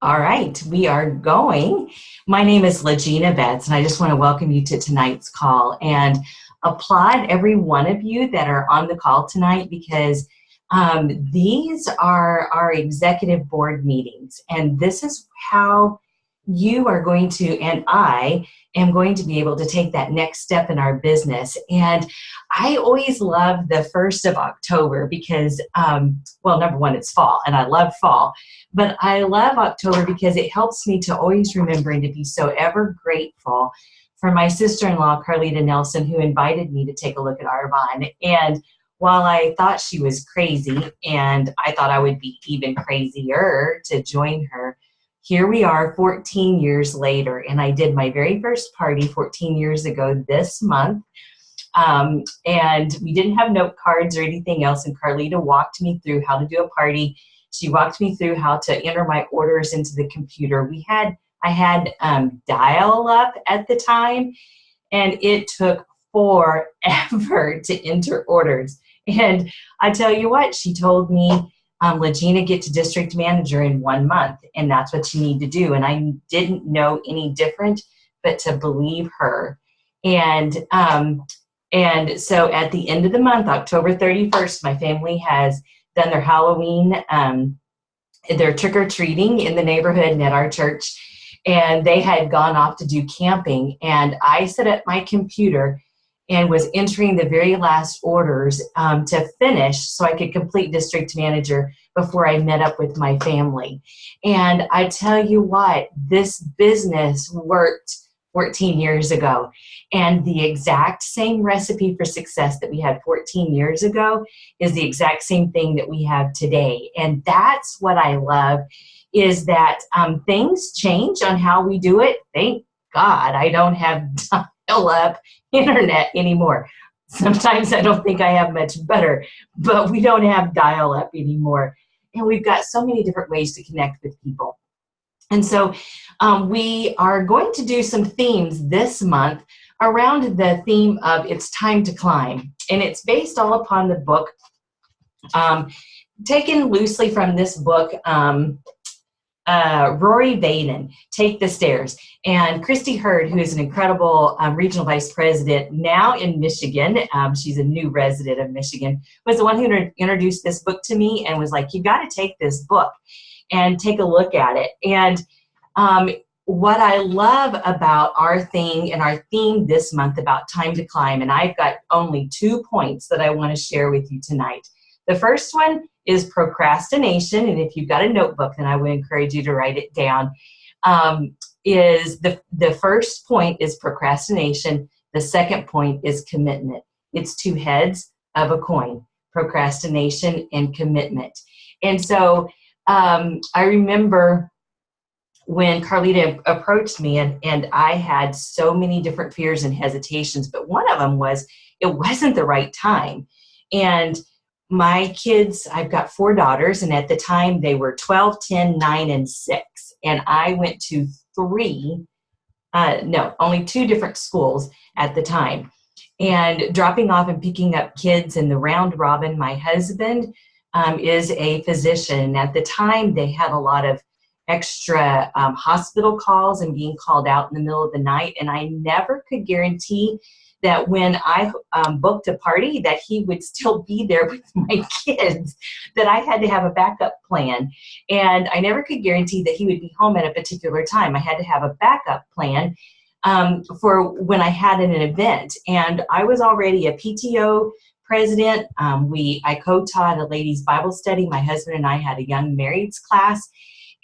All right, we are going. My name is LaGenna Betts, and I just want to welcome you to tonight's call and applaud every one of you that are on the call tonight because these are our executive board meetings, and this is how you are going to, and I am going to be able to take that next step in our business. And I always love the 1st of October because, well, number one, it's fall, and I love fall. But I love October because it helps me to always remember and to be so ever grateful for my sister-in-law, Carlita Nelson, who invited me to take a look at Arbonne. And while I thought she was crazy, and I thought I would be even crazier to join her, here we are 14 years later, and I did my very first party 14 years ago this month. And we didn't have note cards or anything else, and Carlita walked me through how to do a party. She walked me through how to enter my orders into the computer. I had dial-up at the time, and it took forever to enter orders. And I tell you what, she told me, LaGenna, get to district manager in 1 month, and that's what you need to do. And I didn't know any different but to believe her. And so at the end of the month, October 31st, my family has done their Halloween, their trick-or-treating in the neighborhood and at our church, and they had gone off to do camping. And I sat at my computer and was entering the very last orders to finish so I could complete district manager before I met up with my family. And I tell you what, this business worked 14 years ago. And the exact same recipe for success that we had 14 years ago is the exact same thing that we have today. And that's what I love, is that things change on how we do it. Thank God I don't have dial-up internet anymore. Sometimes I don't think I have much better, but we don't have dial-up anymore. And we've got so many different ways to connect with people. And so we are going to do some themes this month around the theme of It's Time to Climb. And it's based all upon the book, taken loosely from this book, Rory Vaden, Take the Stairs. And Christy Hurd, who is an incredible regional vice president now in Michigan, she's a new resident of Michigan, was the one who introduced this book to me and was like, you got to take this book and take a look at it. And what I love about our thing and our theme this month about time to climb, and I've got only 2 points that I want to share with you tonight. The first one is procrastination, and if you've got a notebook, then I would encourage you to write it down. Is the first point is procrastination. The second point is commitment. It's 2 heads of a coin, procrastination and commitment. And so I remember when Carlita approached me, and I had so many different fears and hesitations, but one of them was it wasn't the right time. And my kids, I've got 4 daughters, and at the time they were 12, 10, 9, and 6. And I went to only 2 different schools at the time. And dropping off and picking up kids in the round robin, my husband is a physician. At the time, they had a lot of extra hospital calls and being called out in the middle of the night. And I never could guarantee that when I booked a party that he would still be there with my kids, that I had to have a backup plan. And I never could guarantee that he would be home at a particular time. I had to have a backup plan for when I had an event. And I was already a PTO president. I co-taught a ladies' Bible study. My husband and I had a young marrieds class.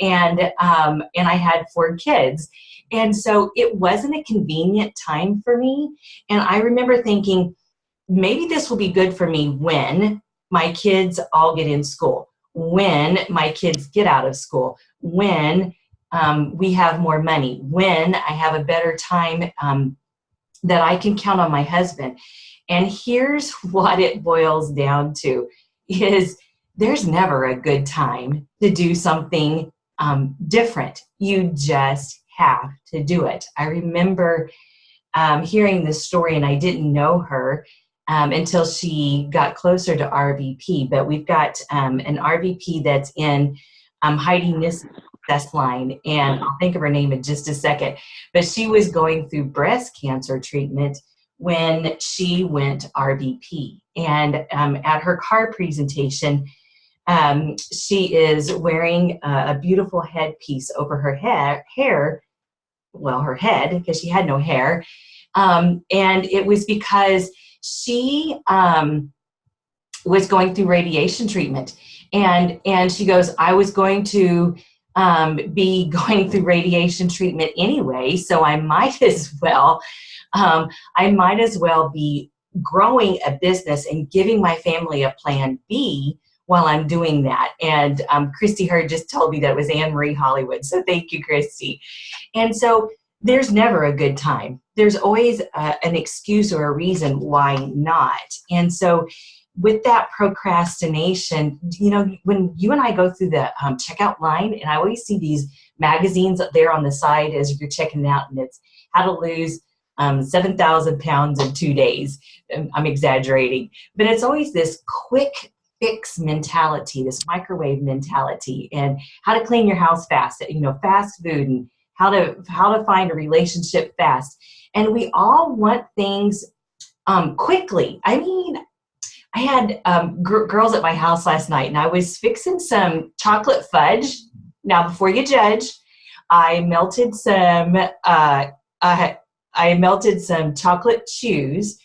And I had 4 kids. And so it wasn't a convenient time for me. And I remember thinking, maybe this will be good for me when my kids all get in school, when my kids get out of school, when we have more money, when I have a better time that I can count on my husband. And here's what it boils down to, is there's never a good time to do something different. You just have to do it. I remember hearing this story, and I didn't know her until she got closer to RVP. But we've got an RVP that's in Heidi Nissen. Success Line, and I'll think of her name in just a second. But she was going through breast cancer treatment when she went RBP. And at her car presentation, she is wearing a beautiful headpiece over her hair, well, her head, because she had no hair. And it was because she was going through radiation treatment. And she goes, I was going to be going through radiation treatment anyway, so I might as well be growing a business and giving my family a plan B while I'm doing that. And Christy Hurd just told me that it was Anne Marie Hollywood. So thank you, Christy. And so there's never a good time. There's always an excuse or a reason why not. And so with that procrastination, you know, when you and I go through the checkout line, and I always see these magazines up there on the side as you're checking out, and it's how to lose 7,000 pounds in 2 days. I'm exaggerating, but it's always this quick fix mentality, this microwave mentality, and how to clean your house fast, you know, fast food, and how to find a relationship fast. And we all want things quickly. I mean, I had girls at my house last night, and I was fixing some chocolate fudge. Now, before you judge, I melted some chocolate chews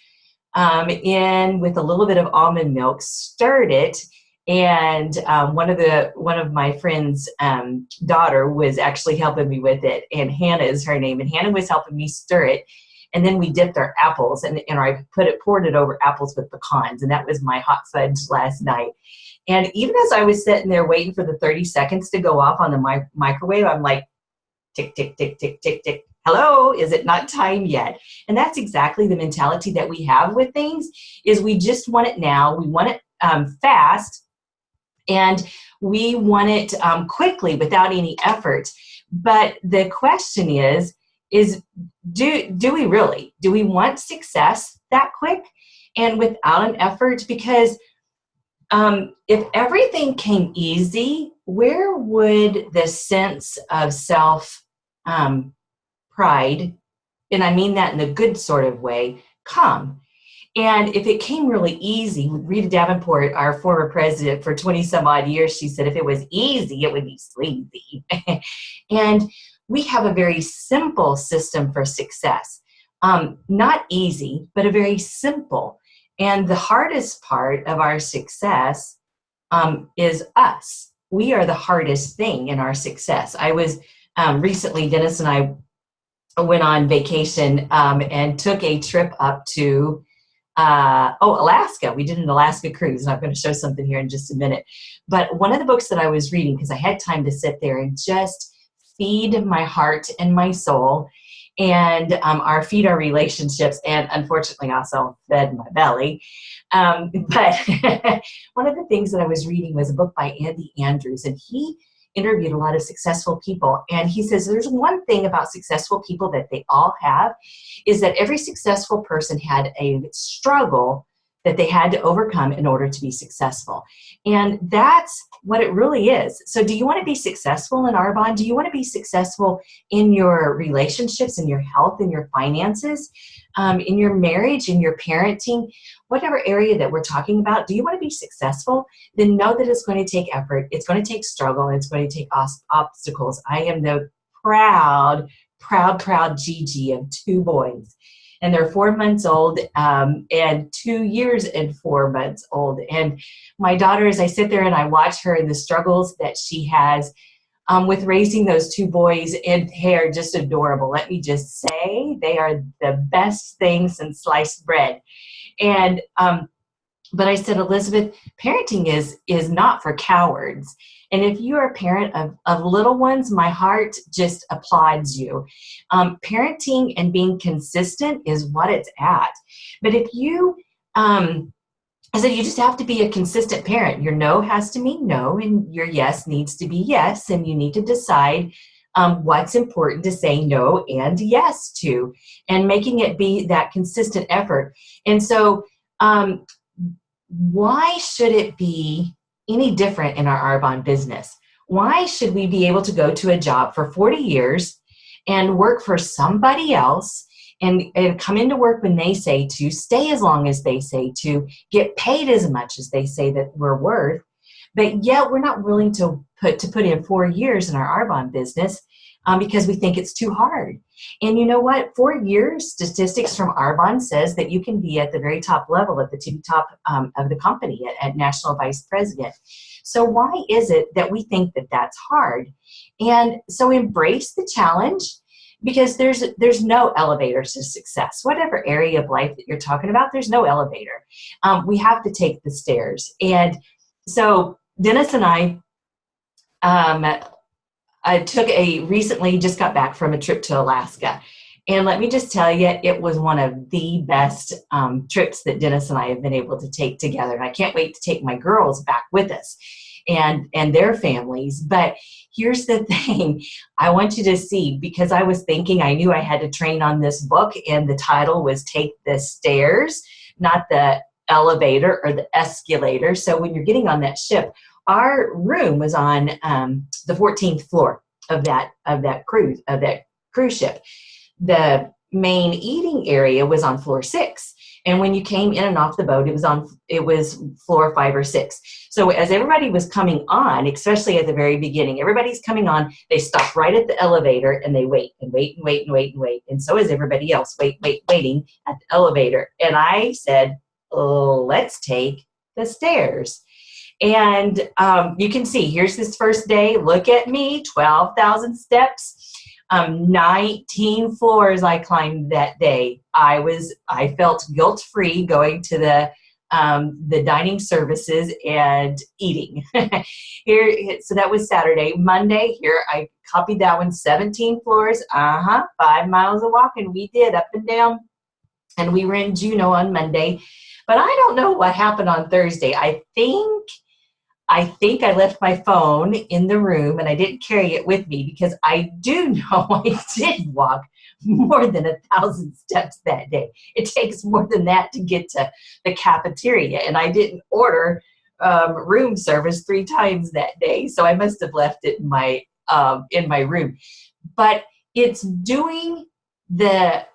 in with a little bit of almond milk, stirred it, and one of my friend's daughter was actually helping me with it, and Hannah is her name, and Hannah was helping me stir it. And then we dipped our apples, and I poured it over apples with pecans, and that was my hot fudge last night. And even as I was sitting there waiting for the 30 seconds to go off on the microwave, I'm like, tick, tick, tick, tick, tick, tick. Hello, is it not time yet? And that's exactly the mentality that we have with things, is we just want it now. We want it fast, and we want it quickly without any effort. But the question is do we really? Do we want success that quick and without an effort? Because if everything came easy, where would the sense of self pride, and I mean that in a good sort of way, come? And if it came really easy, Rita Davenport, our former president for 20 some odd years, she said, if it was easy, it would be sleazy. And we have a very simple system for success. Not easy, but a very simple. And the hardest part of our success is us. We are the hardest thing in our success. I was recently, Dennis and I went on vacation and took a trip up to Alaska. We did an Alaska cruise, and I'm going to show something here in just a minute. But one of the books that I was reading, because I had time to sit there and just feed my heart and my soul, and feed our relationships, and unfortunately also fed my belly. But one of the things that I was reading was a book by Andy Andrews, and he interviewed a lot of successful people. And he says there's one thing about successful people that they all have, is that every successful person had a struggle that they had to overcome in order to be successful. And that's what it really is. So do you want to be successful in Arbonne? Do you want to be successful in your relationships, in your health, in your finances, in your marriage, in your parenting, whatever area that we're talking about? Do you want to be successful? Then know that it's going to take effort. It's going to take struggle. And it's going to take obstacles. I am the proud Gigi of 2 boys. And they're 4 months old and 2 years and 4 months old. And my daughter, as I sit there and I watch her and the struggles that she has with raising those 2 boys, and they are just adorable. Let me just say, they are the best thing since sliced bread. And but I said, Elizabeth, parenting is not for cowards. And if you are a parent of little ones, my heart just applauds you. Parenting and being consistent is what it's at. But if you, I said, you just have to be a consistent parent. Your no has to mean no, and your yes needs to be yes. And you need to decide what's important to say no and yes to, and making it be that consistent effort. And so why should it be any different in our Arbonne business? Why should we be able to go to a job for 40 years and work for somebody else and come into work when they say to, stay as long as they say to, get paid as much as they say that we're worth, but yet we're not willing to put in 4 years in our Arbonne business because we think it's too hard. And you know what? 4 years, statistics from Arbonne says that you can be at the very top level, at the tippy top of the company, at national vice president. So why is it that we think that that's hard? And so embrace the challenge, because there's no elevator to success. Whatever area of life that you're talking about, there's no elevator. We have to take the stairs. And so Dennis and I recently just got back from a trip to Alaska. And let me just tell you, it was one of the best trips that Dennis and I have been able to take together. And I can't wait to take my girls back with us and their families. But here's the thing I want you to see, because I was thinking, I knew I had to train on this book, and the title was Take the Stairs, not the elevator or the escalator. So when you're getting on that ship, our room was on the 14th floor of that cruise ship. The main eating area was on floor 6, and when you came in and off the boat, it was floor 5 or 6. So as everybody was coming on, especially at the very beginning, everybody's coming on. They stop right at the elevator and they wait and wait and wait and wait and wait, and so is everybody else waiting at the elevator. And I said, let's take the stairs. And you can see, here's this first day. Look at me, 12,000 steps, 19 floors I climbed that day. I felt guilt-free going to the dining services and eating. So that was Saturday. Monday, here I copied that one, 17 floors, 5 miles of walking we did up and down. And we were in Juneau on Monday. But I don't know what happened on Thursday. I think I left my phone in the room and I didn't carry it with me, because I do know I did walk more than 1,000 steps that day. It takes more than that to get to the cafeteria, and I didn't order room service 3 times that day, so I must have left it in my room. But it's doing the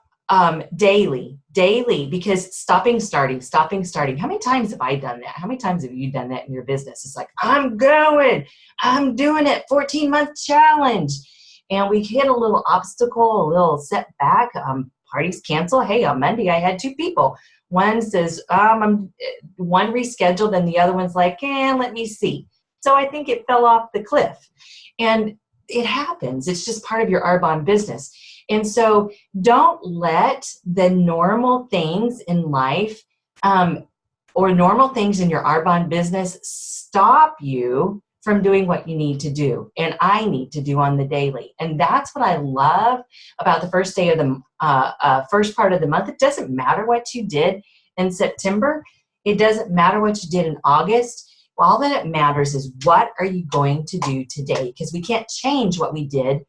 daily, because stopping, starting. How many times have I done that? How many times have you done that in your business? It's like, I'm doing it, 14-month challenge. And we hit a little obstacle, a little setback, parties cancel. Hey, on Monday I had 2 people. One says, one rescheduled, and the other one's like, let me see. So I think it fell off the cliff. And it happens. It's just part of your Arbonne business. And so don't let the normal things in life or normal things in your Arbonne business stop you from doing what you need to do and I need to do on the daily. And that's what I love about the first day of the first part of the month. It doesn't matter what you did in September. It doesn't matter what you did in August. All that it matters is, what are you going to do today? Because we can't change what we did,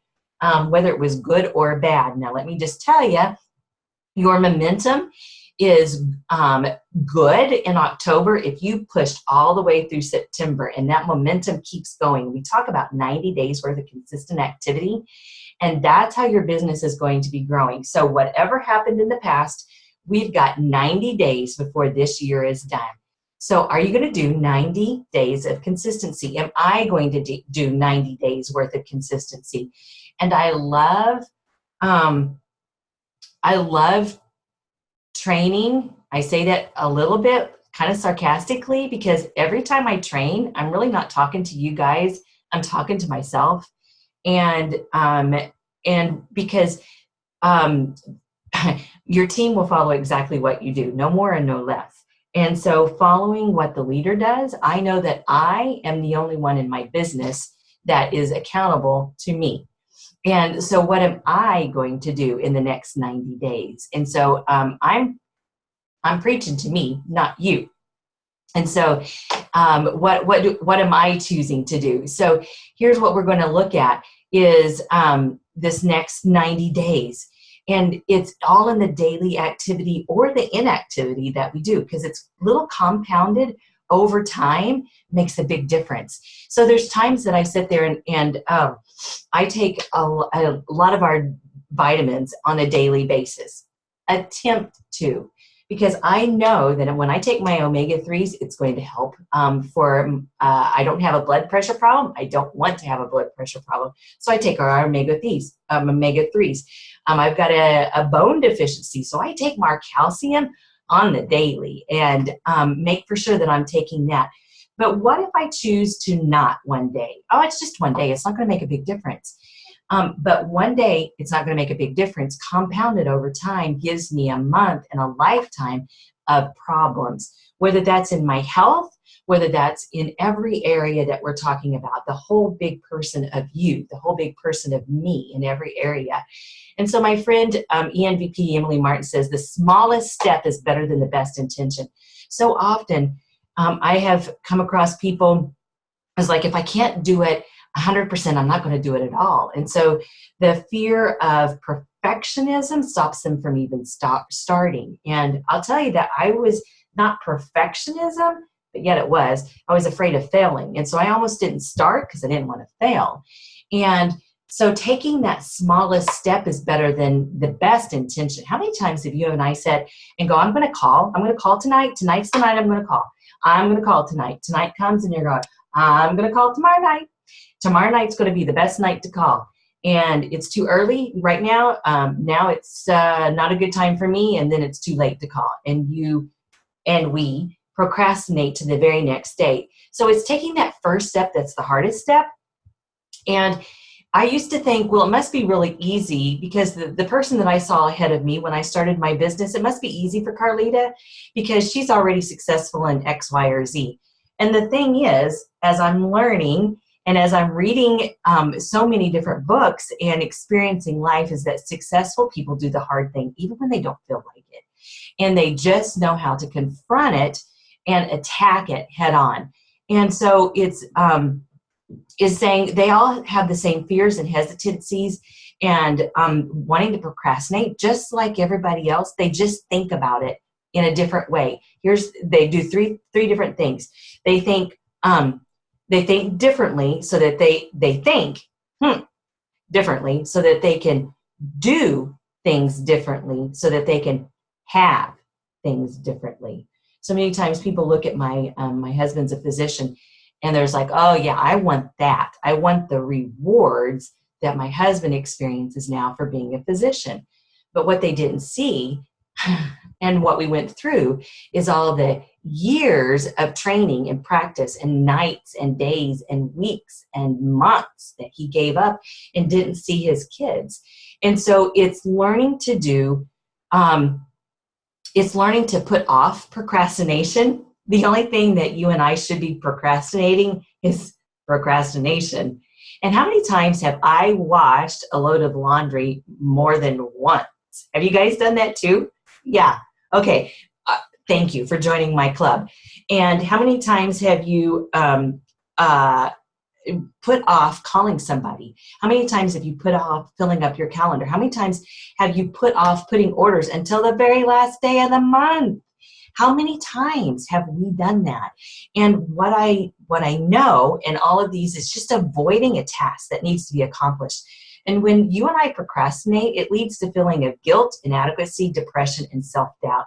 whether it was good or bad. Now, let me just tell you, your momentum is good in October if you pushed all the way through September, and that momentum keeps going. We talk about 90 days worth of consistent activity, and that's how your business is going to be growing. So whatever happened in the past, we've got 90 days before this year is done. So are you going to do 90 days of consistency? Am I going to do 90 days worth of consistency? And I love training. I say that a little bit kind of sarcastically, because every time I train, I'm really not talking to you guys. I'm talking to myself. And because your team will follow exactly what you do, no more and no less. And so following what the leader does, I know that I am the only one in my business that is accountable to me. And so what am I going to do in the next 90 days? And so I'm preaching to me, not you. And so what am I choosing to do? So here's what we're going to look at is this next 90 days. And it's all in the daily activity or the inactivity that we do, because it's little compounded over time makes a big difference. So there's times that I sit there and I take a lot of our vitamins on a daily basis, attempt to, because I know that when I take my omega-3s, it's going to help I don't have a blood pressure problem. I don't want to have a blood pressure problem. So I take our omega-3s. I've got a bone deficiency, so I take more calcium on the daily and make for sure that I'm taking that. But what if I choose to not one day? Oh, it's just one day. It's not going to make a big difference. But one day, it's not going to make a big difference. Compounded over time gives me a month and a lifetime of problems, whether that's in my health, whether that's in every area that we're talking about, the whole big person of you, the whole big person of me in every area. And so my friend ENVP Emily Martin says, the smallest step is better than the best intention. So often I have come across people as like, if I can't do it 100%, I'm not going to do it at all. And so the fear of perfectionism stops them from even starting. And I'll tell you that I was not perfectionism, but yet I was afraid of failing. And so I almost didn't start because I didn't want to fail. And so taking that smallest step is better than the best intention. How many times have you and I said and go, I'm going to call tonight. Tonight's the night I'm going to call. I'm going to call tonight. Tonight comes and you're going, I'm going to call tomorrow night. Tomorrow night's going to be the best night to call. And it's too early right now. Now it's not a good time for me. And then it's too late to call. And we procrastinate to the very next day. So it's taking that first step that's the hardest step. And I used to think, well, it must be really easy because the person that I saw ahead of me when I started my business, it must be easy for Carlita because she's already successful in X, Y, or Z. And the thing is, as I'm learning and as I'm reading so many different books and experiencing life, is that successful people do the hard thing, even when they don't feel like it. And they just know how to confront it and attack it head on. And so it's is saying they all have the same fears and hesitancies and wanting to procrastinate just like everybody else. They just think about it in a different way. They do three different things. They think differently so that they think differently so that they can do things differently so that they can have things differently. So many times people look at my husband's a physician and there's like, oh yeah, I want that. I want the rewards that my husband experiences now for being a physician. But what they didn't see and what we went through is all the years of training and practice and nights and days and weeks and months that he gave up and didn't see his kids. And so it's learning to do, it's learning to put off procrastination. The only thing that you and I should be procrastinating is procrastination. And how many times have I washed a load of laundry more than once? Have you guys done that too? Yeah. Okay. Thank you for joining my club. And how many times have you put off calling somebody? How many times have you put off filling up your calendar? How many times have you put off putting orders until the very last day of the month? How many times have we done that? And what I know in all of these is just avoiding a task that needs to be accomplished. And when you and I procrastinate, it leads to feeling of guilt, inadequacy, depression, and self-doubt.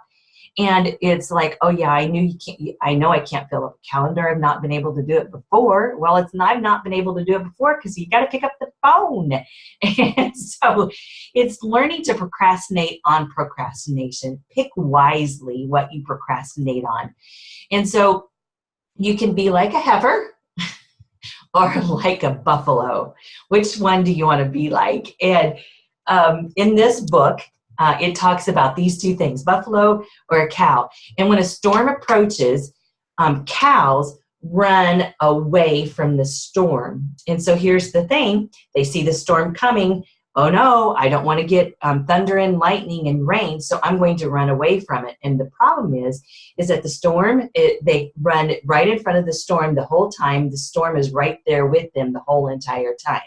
And it's like, oh yeah, I know I can't fill up a calendar. I've not been able to do it before. Well, I've not been able to do it before because you got to pick up the phone. And so it's learning to procrastinate on procrastination. Pick wisely what you procrastinate on. And so you can be like a heifer or like a buffalo. Which one do you want to be like? And in this book, it talks about these two things, buffalo or a cow. And when a storm approaches, cows run away from the storm. And so here's the thing. They see the storm coming. Oh no, I don't want to get thunder and lightning and rain, so I'm going to run away from it. And the problem is that the storm, they run right in front of the storm the whole time. The storm is right there with them the whole entire time.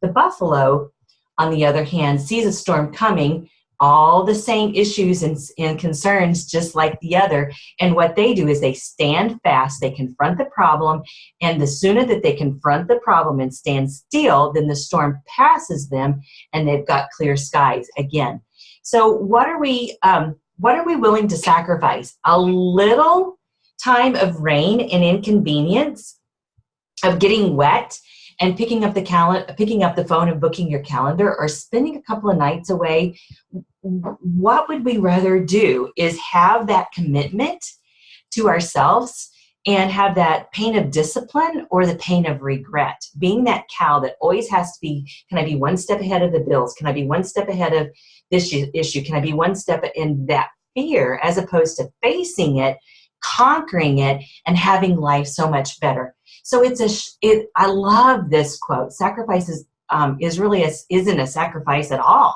The buffalo, on the other hand, sees a storm coming, all the same issues and concerns just like the other. And what they do is they stand fast, they confront the problem, and the sooner that they confront the problem and stand still, then the storm passes them and they've got clear skies again. So what are we willing to sacrifice? A little time of rain and inconvenience of getting wet and picking up the phone and booking your calendar, or spending a couple of nights away. What would we rather do is have that commitment to ourselves and have that pain of discipline or the pain of regret? Being that cow that always has to be, can I be one step ahead of the bills? Can I be one step ahead of this issue? Can I be one step in that fear, as opposed to facing it, conquering it, and having life so much better? So I love this quote. Sacrifice isn't a sacrifice at all.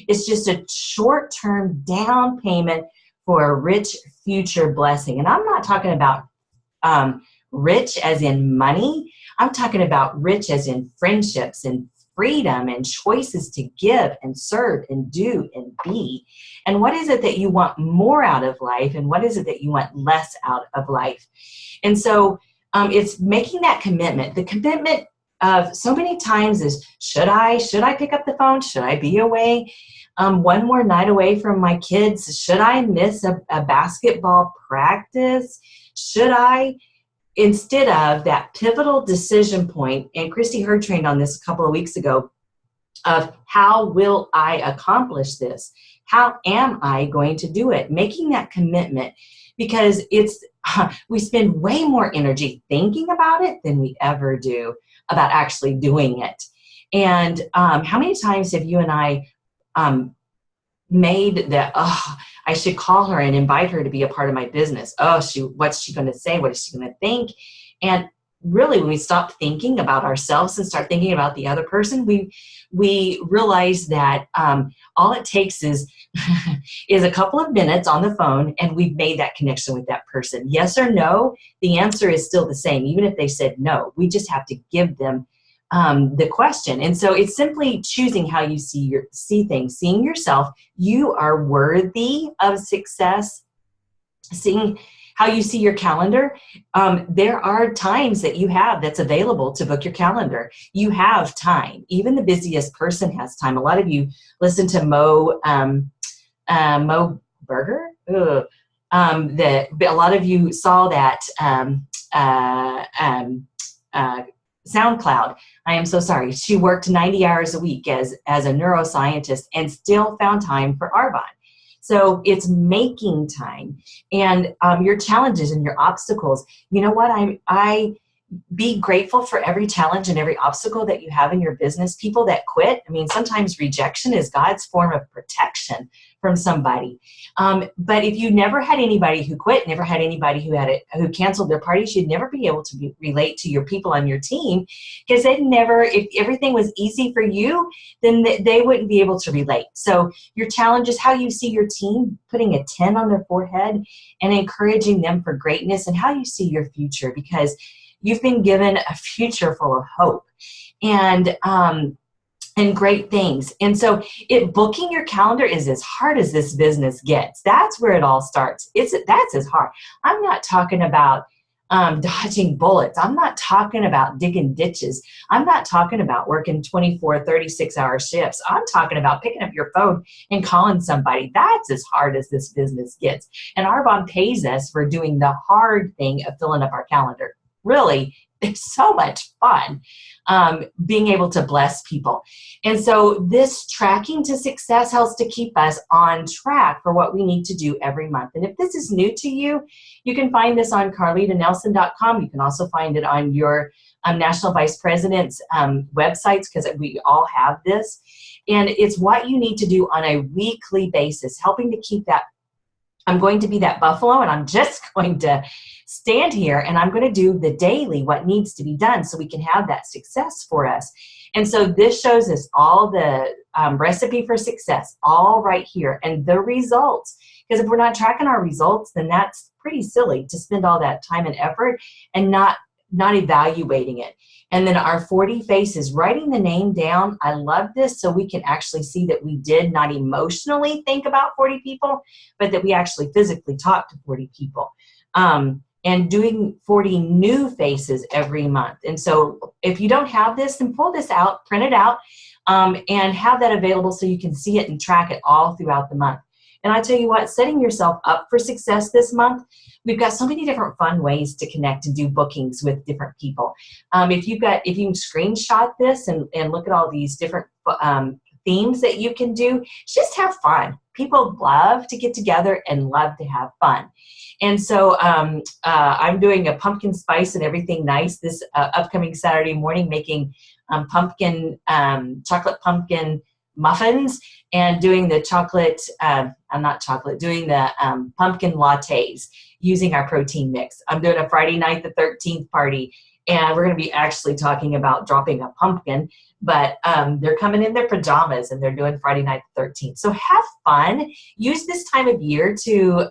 It's just a short-term down payment for a rich future blessing. And I'm not talking about rich as in money. I'm talking about rich as in friendships and freedom and choices to give and serve and do and be. And what is it that you want more out of life, and what is it that you want less out of life? And so it's making that commitment. The commitment of so many times is, should I pick up the phone? Should I be away one more night away from my kids? Should I miss a basketball practice? Should I? Instead of that pivotal decision point, and Christy Hurd trained on this a couple of weeks ago, of how will I accomplish this? How am I going to do it? Making that commitment, because we spend way more energy thinking about it than we ever do about actually doing it. And how many times have you and I made that, I should call her and invite her to be a part of my business. What's she going to say? What is she going to think? And really, when we stop thinking about ourselves and start thinking about the other person, we realize that all it takes is is a couple of minutes on the phone, and we've made that connection with that person. Yes or no, the answer is still the same, even if they said no. We just have to give them the question. And so it's simply choosing how you see things, seeing yourself, you are worthy of success, seeing how you see your calendar. There are times that you have that's available to book your calendar. You have time. Even the busiest person has time. A lot of you listen to Mo Berger. A lot of you saw that SoundCloud. I am so sorry. She worked 90 hours a week as a neuroscientist and still found time for Arbonne. So it's making time, and your challenges and your obstacles. You know what? I be grateful for every challenge and every obstacle that you have in your business. People that quit, I mean, sometimes rejection is God's form of protection from somebody. But if you never had anybody who quit, never had anybody who canceled their parties, you'd never be able to relate to your people on your team, because if everything was easy for you, then they wouldn't be able to relate. So your challenge is how you see your team, putting a 10 on their forehead and encouraging them for greatness, and how you see your future, because you've been given a future full of hope and great things. And so booking your calendar is as hard as this business gets. That's where it all starts. That's as hard. I'm not talking about dodging bullets. I'm not talking about digging ditches. I'm not talking about working 24, 36-hour shifts. I'm talking about picking up your phone and calling somebody. That's as hard as this business gets. And Arbonne pays us for doing the hard thing of filling up our calendar. Really, it's so much fun being able to bless people. And so this tracking to success helps to keep us on track for what we need to do every month. And if this is new to you, you can find this on carlitanelson.com. You can also find it on your National Vice President's websites, because we all have this. And it's what you need to do on a weekly basis, helping to keep that. I'm going to be that buffalo, and I'm just going to stand here, and I'm going to do the daily what needs to be done so we can have that success for us. And so this shows us all the recipe for success, all right here, and the results. Because if we're not tracking our results, then that's pretty silly to spend all that time and effort and not not evaluating it. And then our 40 faces, writing the name down. I love this, so we can actually see that we did not emotionally think about 40 people, but that we actually physically talked to 40 people. And doing 40 new faces every month. And so if you don't have this, then pull this out, print it out, and have that available so you can see it and track it all throughout the month. And I tell you what, setting yourself up for success this month, we've got so many different fun ways to connect and do bookings with different people. If you can screenshot this and look at all these different themes that you can do, just have fun. People love to get together and love to have fun. And so I'm doing a pumpkin spice and everything nice this upcoming Saturday morning, making chocolate pumpkin muffins and doing the pumpkin lattes using our protein mix. I'm doing a Friday night the 13th party, and we're going to be actually talking about dropping a pumpkin, but they're coming in their pajamas and they're doing Friday night the 13th. So have fun. Use this time of year to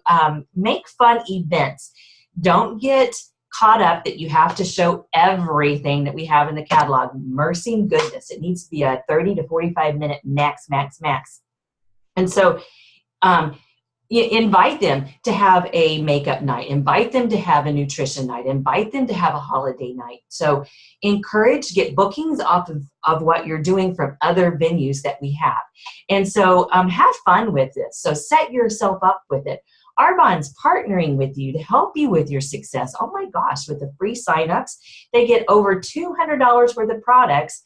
make fun events. Don't get caught up that you have to show everything that we have in the catalog. Mercy and goodness. It needs to be a 30 to 45 minute max. And so invite them to have a makeup night, invite them to have a nutrition night, invite them to have a holiday night. So get bookings off of what you're doing from other venues that we have. And so have fun with this. So set yourself up with it. Arbonne's partnering with you to help you with your success. Oh my gosh, with the free signups, they get over $200 worth of products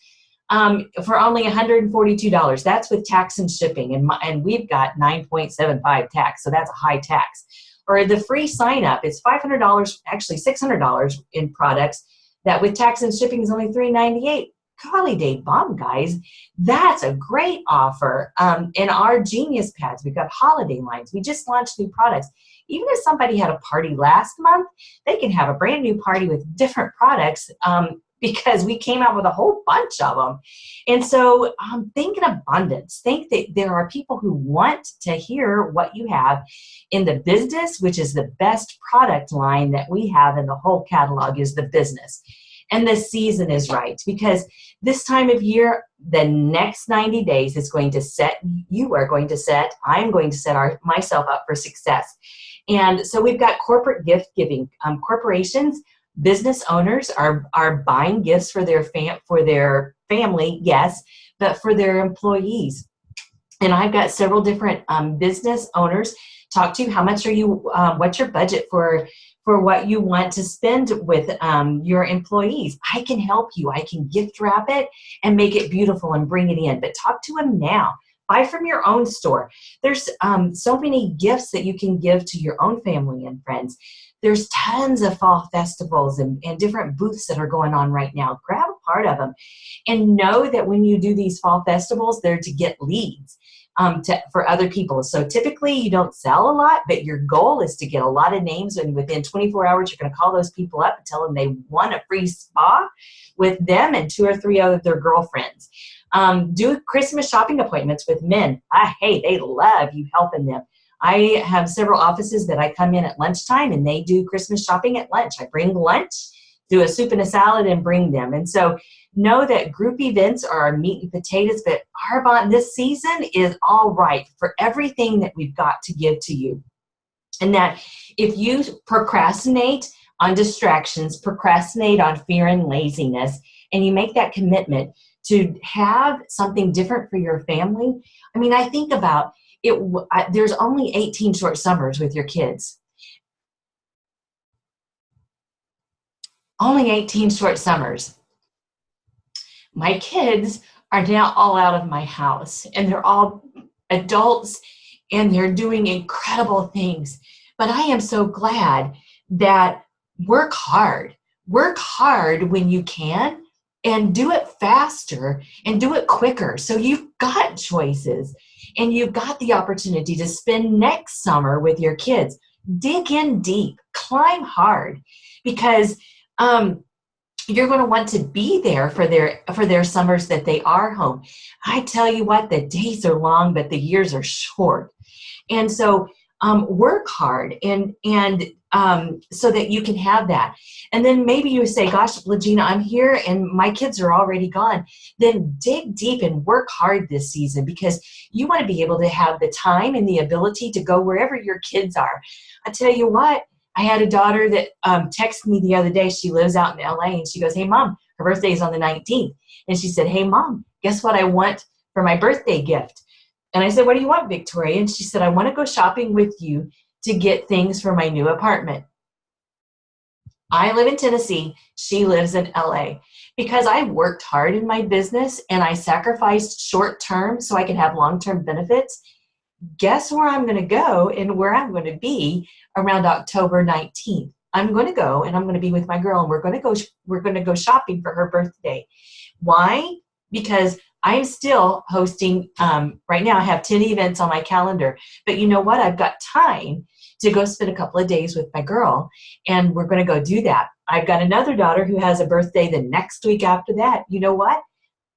for only $142. That's with tax and shipping, and we've got 9.75 tax, so that's a high tax. Or the free sign up, it's $500, actually $600 in products that with tax and shipping is only $398. Golly day bomb, guys. That's a great offer. In our Genius Pads, we've got holiday lines. We just launched new products. Even if somebody had a party last month, they can have a brand new party with different products because we came out with a whole bunch of them. And so think in abundance. Think that there are people who want to hear what you have in the business, which is the best product line that we have in the whole catalog is the business. And the season is right, because this time of year, the next 90 days is going to set, I'm going to set myself up for success. And so we've got corporate gift giving. Corporations, business owners are buying gifts for their family, yes, but for their employees. And I've got several different business owners talk to you. How much are you, what's your budget for what you want to spend with your employees? I can help you. I can gift wrap it and make it beautiful and bring it in. But talk to them now. Buy from your own store. There's so many gifts that you can give to your own family and friends. There's tons of fall festivals and different booths that are going on right now. Grab a part of them. And know that when you do these fall festivals, they're to get leads. For other people. So typically you don't sell a lot, but your goal is to get a lot of names, and within 24 hours you're going to call those people up and tell them they want a free spa with them and 2 or 3 other their girlfriends. Do Christmas shopping appointments with men. Hey, they love you helping them. I have several offices that I come in at lunchtime and they do Christmas shopping at lunch. I bring lunch, do a soup and a salad, and bring them. And so know that group events are meat and potatoes, but Arbonne this season is all right for everything that we've got to give to you. And that if you procrastinate on distractions, procrastinate on fear and laziness, and you make that commitment to have something different for your family. I mean, I think about it, there's only 18 short summers with your kids. Only 18 short summers. My kids are now all out of my house, and they're all adults, and they're doing incredible things. But I am so glad that work hard when you can, and do it faster and do it quicker. So you've got choices, and you've got the opportunity to spend next summer with your kids. Dig in deep, climb hard, because you're going to want to be there for their summers that they are home. I tell you what, the days are long, but the years are short. And so work hard so that you can have that. And then maybe you say, gosh, LaGenna, I'm here and my kids are already gone. Then dig deep and work hard this season, because you want to be able to have the time and the ability to go wherever your kids are. I tell you what, I had a daughter that texted me the other day. She lives out in LA, and she goes, hey, Mom, her birthday is on the 19th. And she said, hey, Mom, guess what I want for my birthday gift? And I said, what do you want, Victoria? And she said, I want to go shopping with you to get things for my new apartment. I live in Tennessee. She lives in LA. Because I worked hard in my business and I sacrificed short term so I could have long-term benefits. Guess where I'm going to go and where I'm going to be around October 19th. I'm going to go and I'm going to be with my girl, and we're going to go shopping for her birthday. Why? Because I'm still hosting, right now I have 10 events on my calendar, but you know what? I've got time to go spend a couple of days with my girl, and we're going to go do that. I've got another daughter who has a birthday the next week after that. You know what?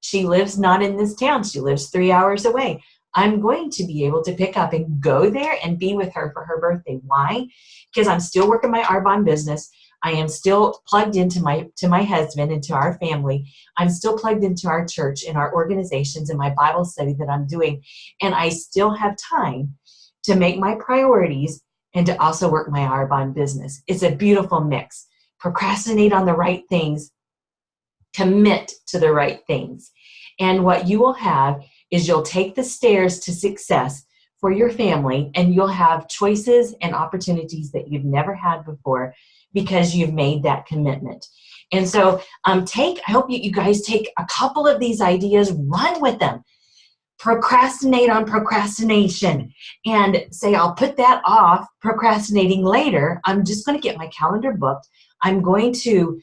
She lives not in this town. She lives 3 hours away. I'm going to be able to pick up and go there and be with her for her birthday. Why? Because I'm still working my Arbonne business. I am still plugged into my husband and to our family. I'm still plugged into our church and our organizations and my Bible study that I'm doing. And I still have time to make my priorities and to also work my Arbonne business. It's a beautiful mix. Procrastinate on the right things. Commit to the right things. And what you will have is you'll take the stairs to success for your family, and you'll have choices and opportunities that you've never had before because you've made that commitment. And so I hope you guys take a couple of these ideas, run with them. Procrastinate on procrastination and say, I'll put that off, procrastinating later. I'm just going to get my calendar booked. I'm going to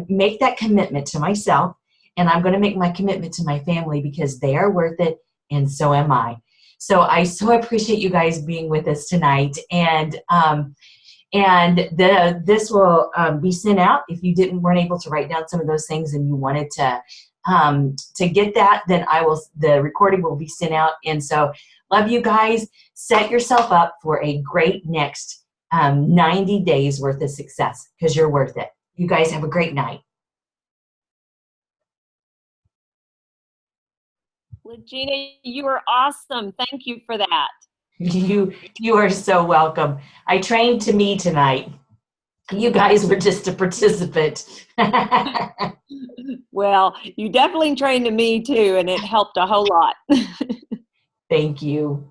make that commitment to myself, and I'm going to make my commitment to my family because they are worth it, and so am I. So I so appreciate you guys being with us tonight, and this will be sent out. If you weren't able to write down some of those things and you wanted to get that, then the recording will be sent out. And so love you guys. Set yourself up for a great next 90 days worth of success, because you're worth it. You guys have a great night. LaGenna, you are awesome. Thank you for that. You are so welcome. I trained to me tonight. You guys were just a participant. Well, you definitely trained to me too, and it helped a whole lot. Thank you.